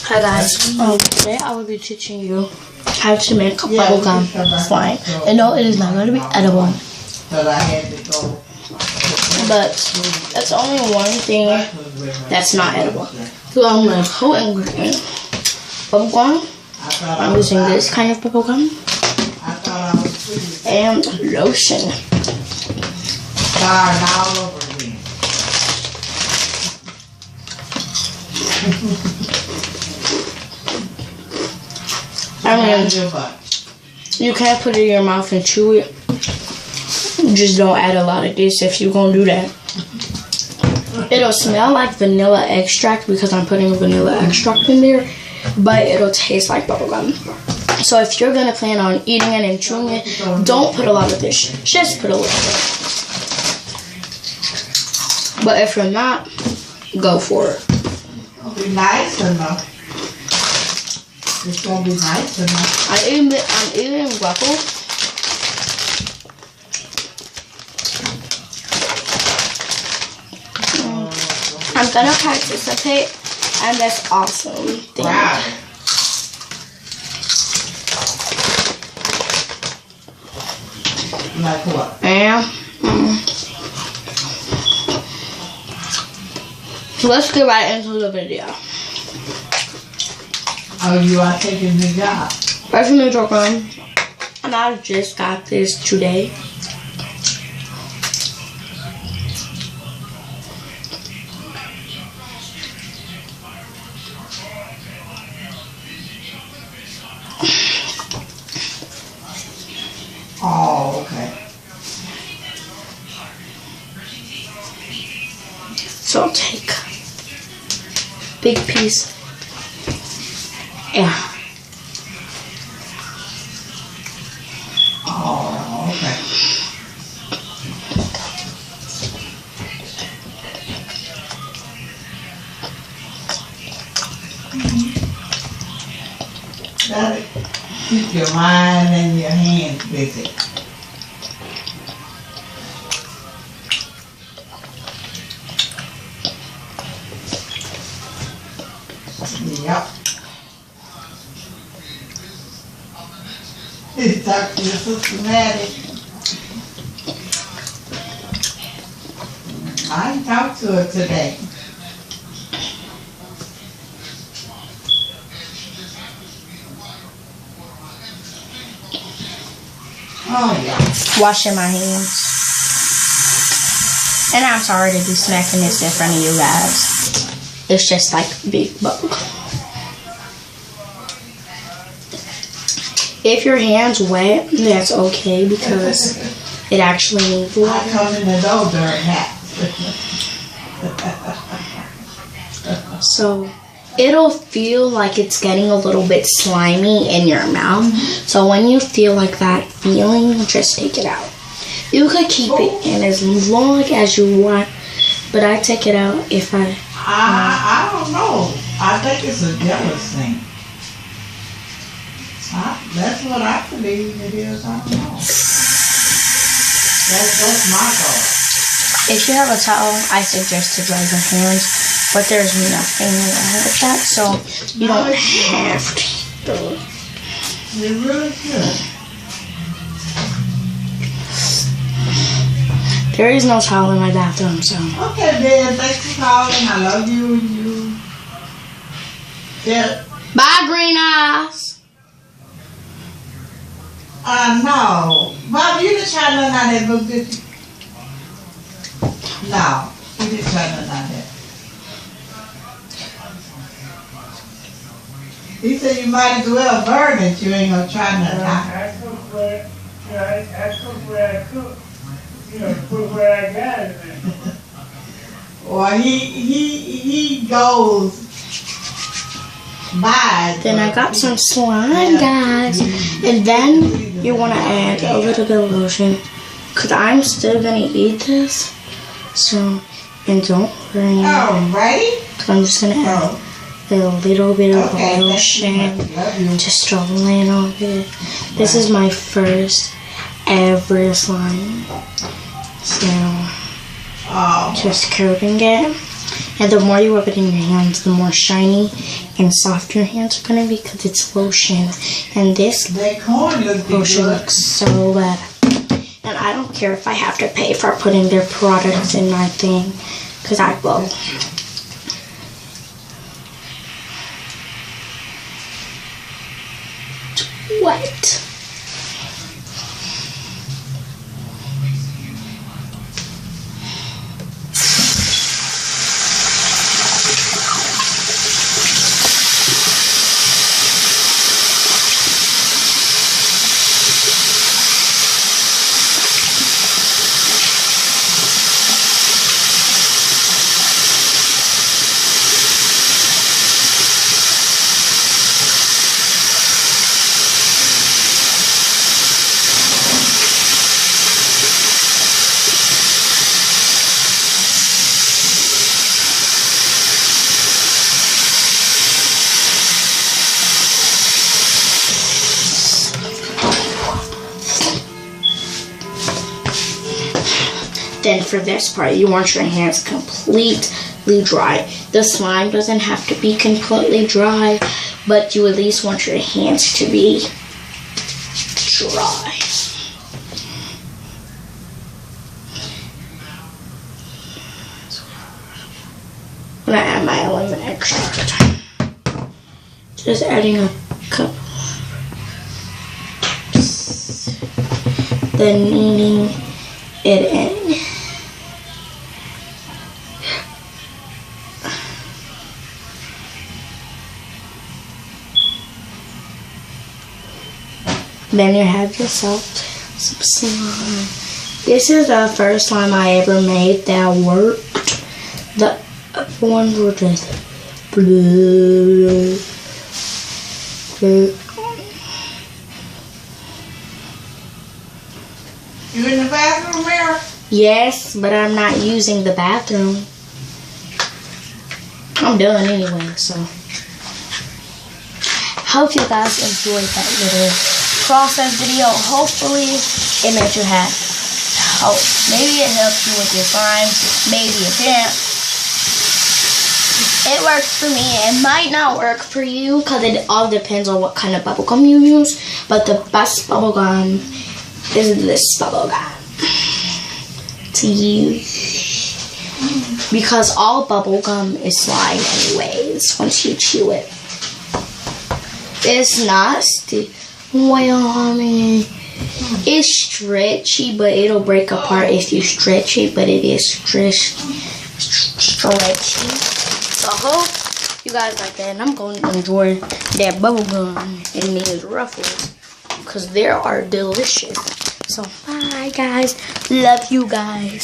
Hi guys, today I will be teaching you how to make a bubblegum slime. And no, it is not going to be edible, but that's only one thing that's not edible. So I'm going to whole ingredient bubblegum. I'm using this kind of bubblegum and lotion. I mean, you can't put it in your mouth and chew it. Just don't add a lot of this if you're gonna do that. It'll smell like vanilla extract because I'm putting vanilla extract in there, but it'll taste like bubblegum. So if you're gonna plan on eating it and chewing it, don't put a lot of this. Just put a little bit. But if you're not, go for it. It'll be nice or no? It's gonna be nice or no? I'm eating waffle. I'm gonna participate, and that's awesome. Wow. Like what? Yeah. So let's get right into the video. Oh, you are taking the job. That's a new program, and I just got this today. Oh, okay. So I'll take a big piece. Yeah. Oh, okay. Gotta keep your mind and your hands busy. Yep. It's up to your sister Maddie. I didn't talk to her today. Oh yeah. Washing my hands. And I'm sorry to be smacking this in front of you guys. It's just like a big bug. If your hand's wet, that's okay because it actually needs I water. come in the door during that. So it'll feel like it's getting a little bit slimy in your mouth. So when you feel like that feeling, just take it out. You could keep it in as long as you want, but I take it out if I don't know. I think it's a jealous thing. That's what I believe it is. I don't know. That's my thought. If you have a towel, I suggest to dry your hands, but there's nothing wrong with that, so you don't have to. You really should. There is no towel in my bathroom, so. Okay, Ben. Thanks for calling. I love you. Yeah. Bye, green eyes. No. Bob, you didn't try none of that book, did you? No. You didn't try none of that. He said you might as well burn it. You ain't gonna try none of that. I cook where I cook. You know, put where I got it. Well, he goes by. Then I got some slime, guys. And then you want to add a little bit of lotion. Because I'm still going to eat this. So, and don't worry. Oh, ready? Because I'm just going to add a little bit of lotion. Just a little bit. This is my first ever slime. So, just coating it. And the more you rub it in your hands, the more shiny and soft your hands are gonna be because it's lotion. And this That corn looks lotion good. looks so bad. And I don't care if I have to pay for putting their products in my thing, because I will. What? Then for this part, you want your hands completely dry. The slime doesn't have to be completely dry, but you at least want your hands to be dry. I'm gonna add my lemon extract. Just adding a cup. Then kneading it in. Then you have yourself some slime. This is the first slime I ever made that worked. The other ones were just blue. You in the bathroom, Mary? Yes, but I'm not using the bathroom. I'm done anyway, so. Hope you guys enjoyed that little process video. Hopefully it made you happy. Oh, maybe it helped you with your slime. Maybe it didn't. It worked for me. It might not work for you because it all depends on what kind of bubble gum you use. But the best bubble gum is this bubble gum to use, because all bubble gum is slime anyways once you chew it. It's not well, I mean, it's stretchy, but it'll break apart if you stretch it, but it is stretchy. So I hope you guys like that, and I'm going to enjoy that bubble gum and these ruffles because they are delicious. So bye guys, love you guys.